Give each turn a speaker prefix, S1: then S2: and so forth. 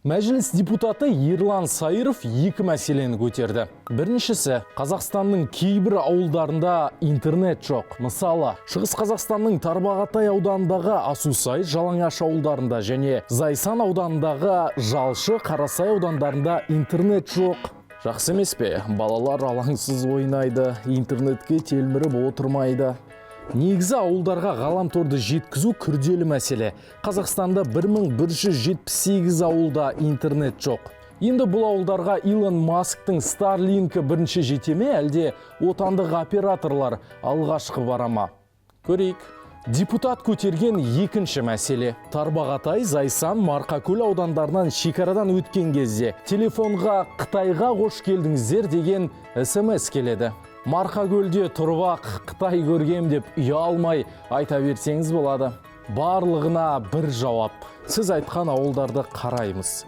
S1: Мәжіліс депутаты Ерлан Сайыров екі мәселені көтерді. Біріншісі, Қазақстанның кейбір ауылдарында интернет жоқ. Мысалы, Шығыс Қазақстанның Тарбағатай ауданындағы Асусай, Жалаңаш ауылдарында және Зайсан ауданындағы Жалшы, Қарасай аудандарында интернет жоқ. Жақсы емес пе? Балалар алаңсыз ойнайды, интернетке телміріп отырмайды. Негізі ауылдарға ғаламторды жеткізу күрделі мәселе. Қазақстанда 1178 ауылда интернет жоқ. Енді бұл ауылдарға Илон Масктың Starlink'і бірінші жете ме, әлде отандық операторлар алғашқы бара ма? Көрейік. Депутат көтерген екінші мәселе. Тарбағатай, Зайсан, Марқакөл аудандарынан шекарадан өткен кезде телефонға Қытайға қош келдіңіздер деген SMS келеді. Марқакөлде тұрып Қытай көргем деп ұялмай айта берсеңіз болады. Барлығына бір жауап. Сіз айтқан ауылдарды қараймыз.